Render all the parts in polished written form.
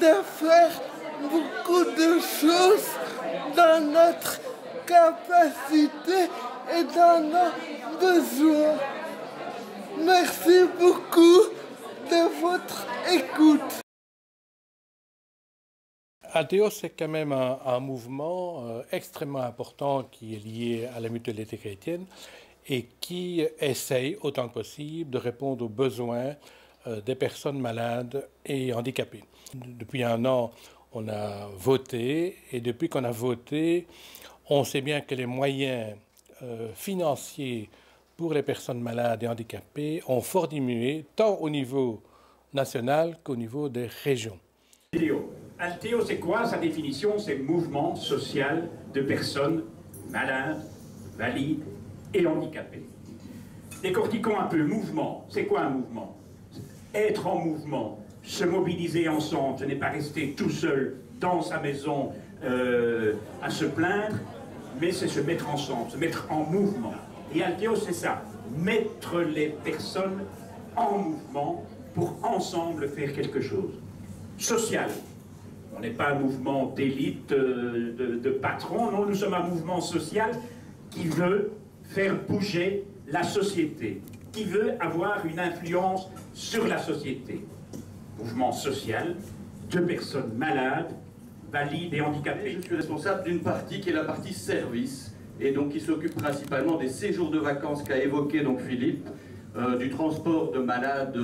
de faire beaucoup de choses dans notre capacité et dans nos besoins. Merci beaucoup de votre écoute. Alteo, c'est quand même un mouvement extrêmement important qui est lié à la mutualité chrétienne et qui essaye autant que possible de répondre aux besoins des personnes malades et handicapées. Depuis un an, on a voté et depuis qu'on a voté, on sait bien que les moyens financiers pour les personnes malades et handicapées ont fort diminué, tant au niveau national qu'au niveau des régions. Alteo, c'est quoi sa définition? C'est mouvement social de personnes malades, valides et handicapées. Décortiquons un peu le mouvement. C'est quoi un mouvement? Être en mouvement, se mobiliser ensemble, ce n'est pas rester tout seul dans sa maison à se plaindre, mais c'est se mettre ensemble, se mettre en mouvement. Et Alteo, c'est ça, mettre les personnes en mouvement pour ensemble faire quelque chose. Social. On n'est pas un mouvement d'élite, de patrons, non, nous sommes un mouvement social qui veut faire bouger la société, qui veut avoir une influence sur la société. Mouvement social de personnes malades, valides et handicapées. Je suis responsable d'une partie qui est la partie service, et donc qui s'occupe principalement des séjours de vacances qu'a évoqué donc Philippe, du transport de malades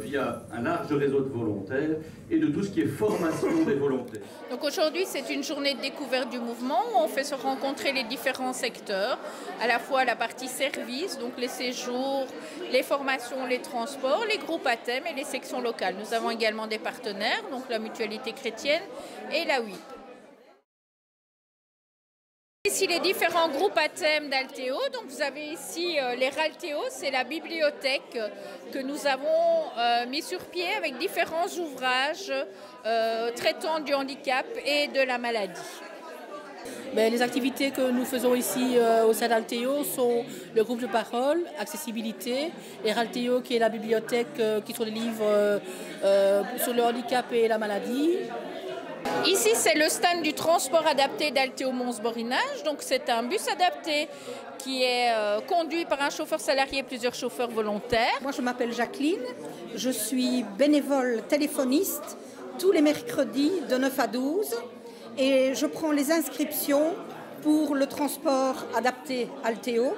via un large réseau de volontaires et de tout ce qui est formation des volontaires. Donc aujourd'hui, c'est une journée de découverte du mouvement où on fait se rencontrer les différents secteurs, à la fois la partie service, donc les séjours, les formations, les transports, les groupes à thème et les sections locales. Nous avons également des partenaires, donc la Mutualité chrétienne et la WIP. Ici les différents groupes à thème d'Alteo, donc vous avez ici les Ralteo, c'est la bibliothèque que nous avons mis sur pied avec différents ouvrages traitant du handicap et de la maladie. Les activités que nous faisons ici au sein d'Alteo sont le groupe de parole, accessibilité, les Ralteo qui est la bibliothèque qui sont des livres sur le handicap et la maladie. Ici, c'est le stand du transport adapté d'Alteo Mons-Borinage. Donc, c'est un bus adapté qui est conduit par un chauffeur salarié et plusieurs chauffeurs volontaires. Moi, je m'appelle Jacqueline. Je suis bénévole téléphoniste tous les mercredis de 9 à 12 et je prends les inscriptions pour le transport adapté Alteo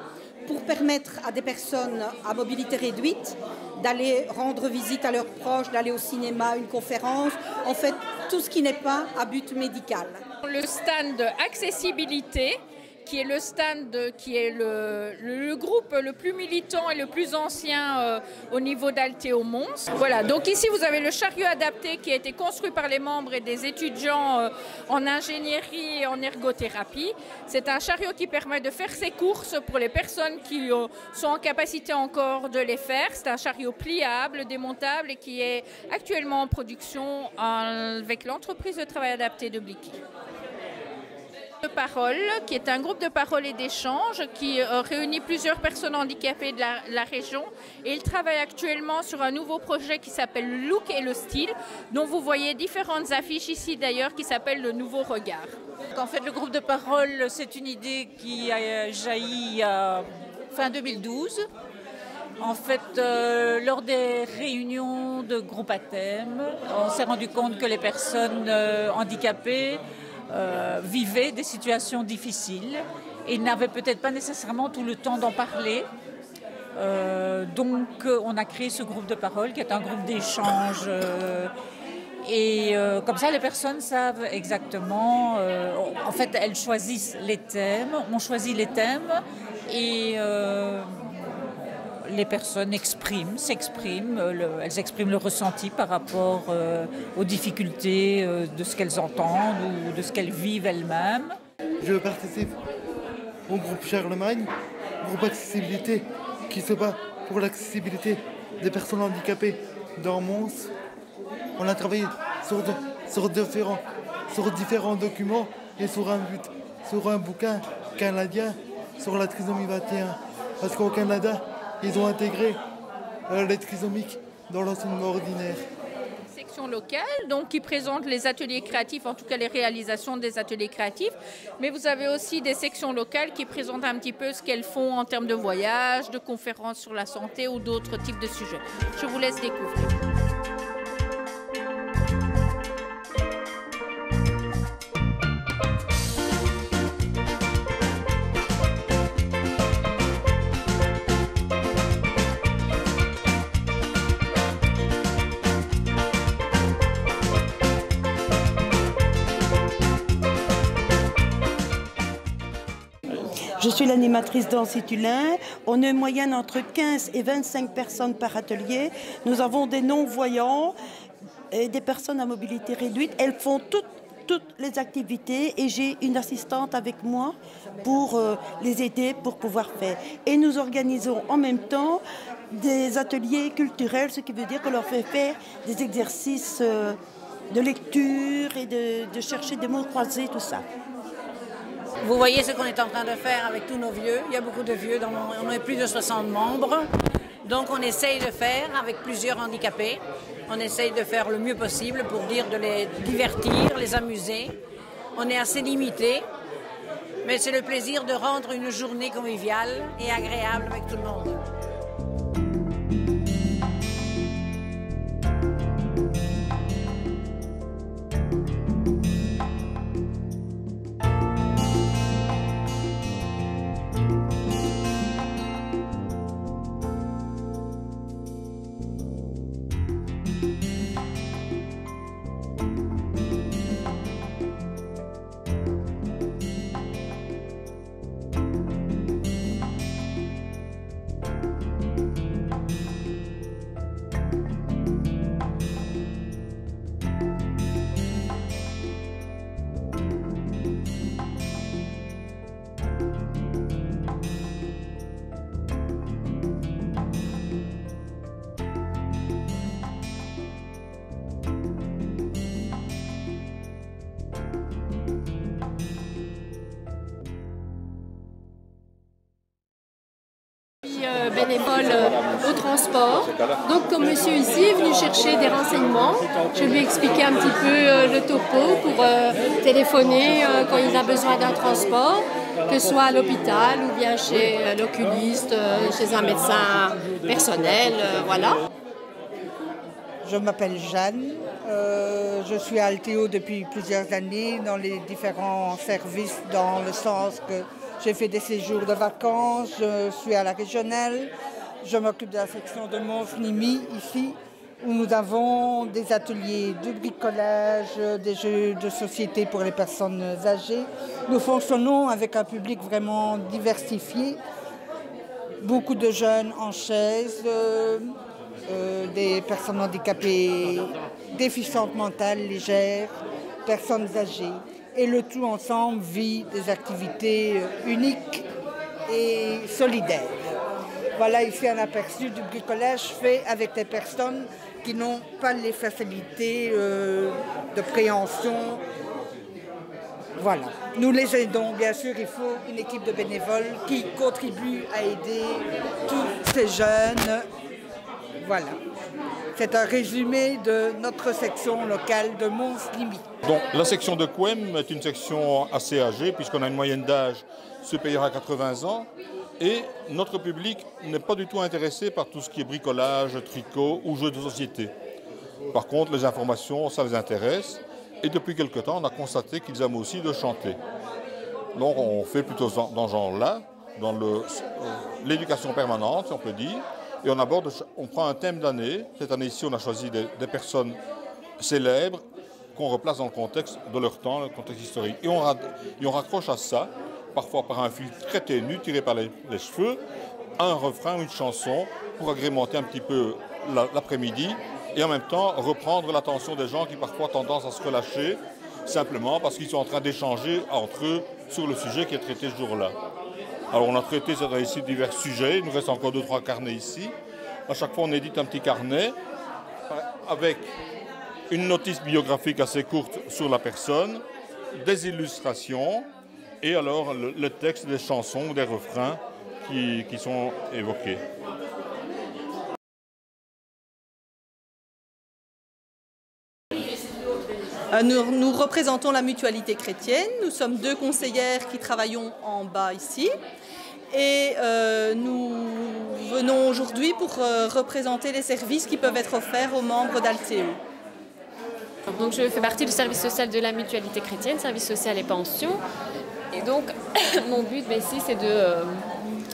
pour permettre à des personnes à mobilité réduite d'aller rendre visite à leurs proches, d'aller au cinéma, une conférence, en fait tout ce qui n'est pas à but médical. Le stand accessibilité, qui est le stand qui est le groupe le plus militant et le plus ancien au niveau d'Alteo Mons. Voilà, donc ici vous avez le chariot adapté qui a été construit par les membres et des étudiants en ingénierie et en ergothérapie. C'est un chariot qui permet de faire ses courses pour les personnes qui sont en capacité encore de les faire. C'est un chariot pliable, démontable et qui est actuellement en production avec l'entreprise de travail adapté de Blicky. De parole, qui est un groupe de parole et d'échange qui réunit plusieurs personnes handicapées de la région. Et il travaille actuellement sur un nouveau projet qui s'appelle le look et le style, dont vous voyez différentes affiches ici d'ailleurs qui s'appelle le nouveau regard. En fait, le groupe de parole, c'est une idée qui a jailli fin 2012. En fait, lors des réunions de groupe à thème, on s'est rendu compte que les personnes handicapées vivaient des situations difficiles et n'avaient peut-être pas nécessairement tout le temps d'en parler. Donc on a créé ce groupe de parole qui est un groupe d'échange et comme ça les personnes savent exactement, en fait elles choisissent les thèmes, on choisit les thèmes et les personnes s'expriment, elles expriment le ressenti par rapport aux difficultés de ce qu'elles entendent ou de ce qu'elles vivent elles-mêmes. Je participe au groupe Charlemagne, groupe accessibilité, qui se bat pour l'accessibilité des personnes handicapées dans Mons. On a travaillé sur différents documents et sur un bouquin canadien sur la trisomie 21. Parce qu'au Canada, ils ont intégré les trisomiques dans l'enseignement ordinaire. sections locales, donc qui présentent les ateliers créatifs, en tout cas les réalisations des ateliers créatifs. Mais vous avez aussi des sections locales qui présentent un petit peu ce qu'elles font en termes de voyages, de conférences sur la santé ou d'autres types de sujets. Je vous laisse découvrir. Je suis l'animatrice d'Ancitulin. On est en moyenne entre 15 et 25 personnes par atelier. Nous avons des non-voyants et des personnes à mobilité réduite. Elles font toutes les activités et j'ai une assistante avec moi pour les aider pour pouvoir faire. Et nous organisons en même temps des ateliers culturels, ce qui veut dire qu'on leur fait faire des exercices de lecture et de chercher des mots croisés, tout ça. Vous voyez ce qu'on est en train de faire avec tous nos vieux. Il y a beaucoup de vieux, on est plus de 60 membres. Donc on essaye de faire avec plusieurs handicapés. On essaye de faire le mieux possible pour dire de les divertir, les amuser. On est assez limité, mais c'est le plaisir de rendre une journée conviviale et agréable avec tout le monde. Bénévole au transport. Donc comme monsieur ici est venu chercher des renseignements, je lui ai expliqué un petit peu le topo pour téléphoner quand il a besoin d'un transport, que ce soit à l'hôpital ou bien chez l'oculiste, chez un médecin personnel, voilà. Je m'appelle Jeanne, je suis à Altéo depuis plusieurs années dans les différents services, dans le sens que j'ai fait des séjours de vacances, je suis à la régionale, je m'occupe de la section de Mons-Nimi ici, où nous avons des ateliers de bricolage, des jeux de société pour les personnes âgées. Nous fonctionnons avec un public vraiment diversifié, beaucoup de jeunes en chaise, des personnes handicapées, déficientes mentales légères, personnes âgées. Et le tout ensemble vit des activités uniques et solidaires. Voilà ici un aperçu du bricolage fait avec des personnes qui n'ont pas les facilités de préhension. Voilà. Nous les aidons, bien sûr, il faut une équipe de bénévoles qui contribue à aider tous ces jeunes. Voilà. C'est un résumé de notre section locale de Mons-Nimi. Donc, la section de Couem est une section assez âgée puisqu'on a une moyenne d'âge supérieure à 80 ans et notre public n'est pas du tout intéressé par tout ce qui est bricolage, tricot ou jeux de société. Par contre, les informations, ça les intéresse et depuis quelque temps, on a constaté qu'ils aiment aussi de chanter. Donc, on fait plutôt dans ce genre-là, dans l'éducation permanente, si on peut dire. Et on prend un thème d'année. Cette année-ci, on a choisi des personnes célèbres qu'on replace dans le contexte de leur temps, le contexte historique. Et on raccroche à ça, parfois par un fil très ténu tiré par les cheveux, un refrain, une chanson, pour agrémenter un petit peu l'après-midi et en même temps reprendre l'attention des gens qui parfois ont tendance à se relâcher, simplement parce qu'ils sont en train d'échanger entre eux sur le sujet qui est traité ce jour-là. Alors on a traité cette année-ci divers sujets, il nous reste encore 2-3 carnets ici. À chaque fois on édite un petit carnet avec une notice biographique assez courte sur la personne, des illustrations et alors le texte des chansons ou des refrains qui sont évoqués. Nous représentons la Mutualité chrétienne. Nous sommes 2 conseillères qui travaillons en bas ici. Et nous venons aujourd'hui pour représenter les services qui peuvent être offerts aux membres d'Altéo. Donc je fais partie du service social de la Mutualité chrétienne, service social et pension. Et donc mon but ici c'est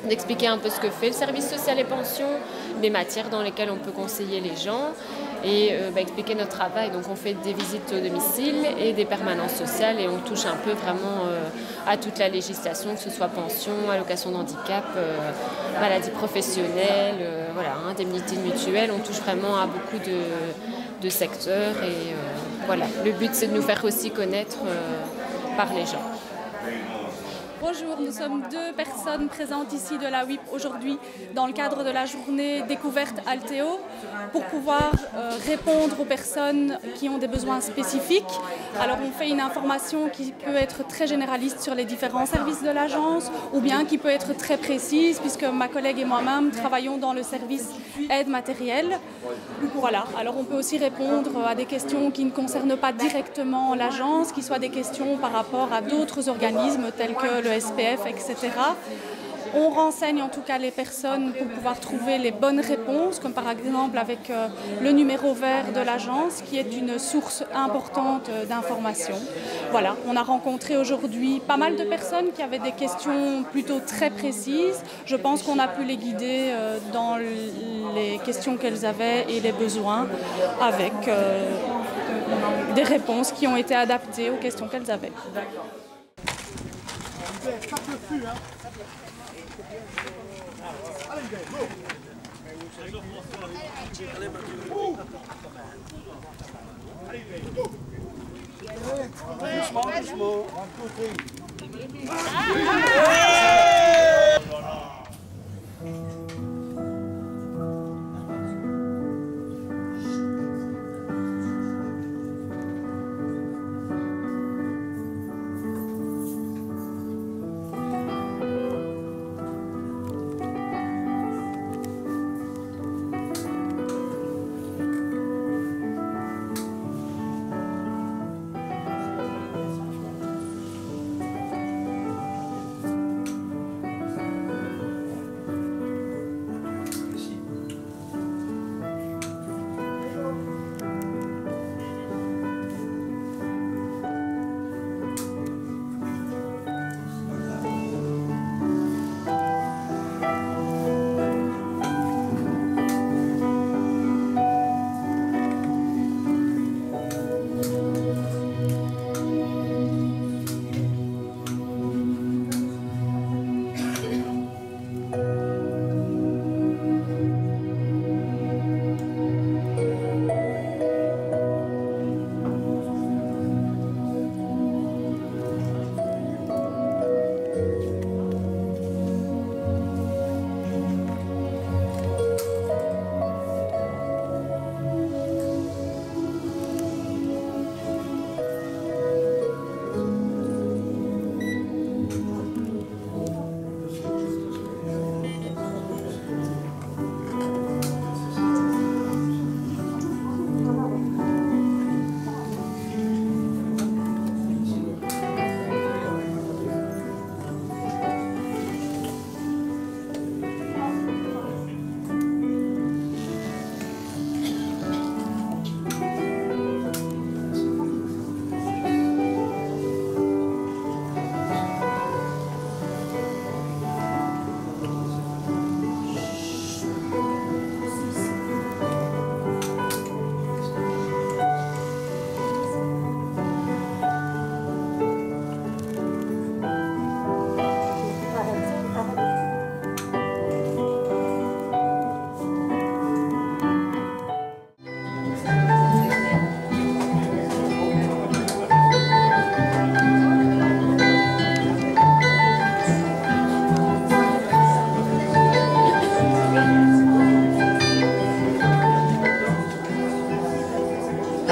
d'expliquer un peu ce que fait le service social et pension, les matières dans lesquelles on peut conseiller les gens et expliquer notre travail. Donc on fait des visites au domicile et des permanences sociales et on touche un peu vraiment à toute la législation, que ce soit pension, allocation d'handicap, maladie professionnelle, voilà, indemnité mutuelle. On touche vraiment à beaucoup de secteurs et voilà. Le but c'est de nous faire aussi connaître par les gens. Bonjour, nous sommes 2 personnes présentes ici de la WIP aujourd'hui dans le cadre de la journée découverte Altéo pour pouvoir répondre aux personnes qui ont des besoins spécifiques. Alors on fait une information qui peut être très généraliste sur les différents services de l'agence ou bien qui peut être très précise puisque ma collègue et moi-même travaillons dans le service aide matérielle. Voilà, alors on peut aussi répondre à des questions qui ne concernent pas directement l'agence, qui soient des questions par rapport à d'autres organismes tels que le SPF, etc. On renseigne en tout cas les personnes pour pouvoir trouver les bonnes réponses, comme par exemple avec le numéro vert de l'agence, qui est une source importante d'informations. Voilà, on a rencontré aujourd'hui pas mal de personnes qui avaient des questions plutôt très précises. Je pense qu'on a pu les guider dans les questions qu'elles avaient et les besoins avec des réponses qui ont été adaptées aux questions qu'elles avaient. Ça peut plus, hein. Allez, go. Doucement, doucement. 1, 2, 3.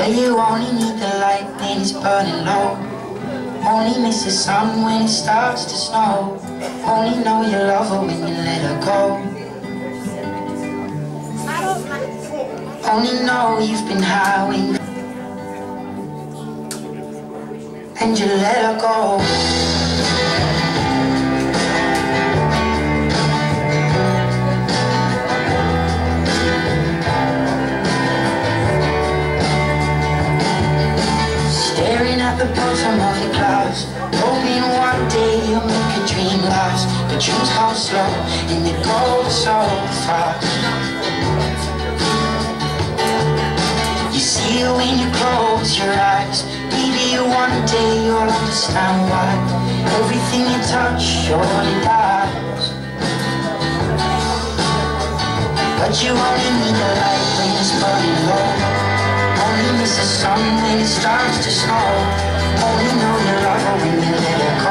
You only need the light when it's burning low. Only miss the sun when it starts to snow. Only know you love her when you let her go. Only know you've been high when and you let her go. Staring at the bottom of your glass, hoping one day you'll make a dream last. But dreams come slow and they go so fast. You see it when you close your eyes. Maybe one day you'll understand why everything you touch surely dies. But you only need the light when it's burning low. Only miss the sun when it starts to snow. Only know you love her when you let her go.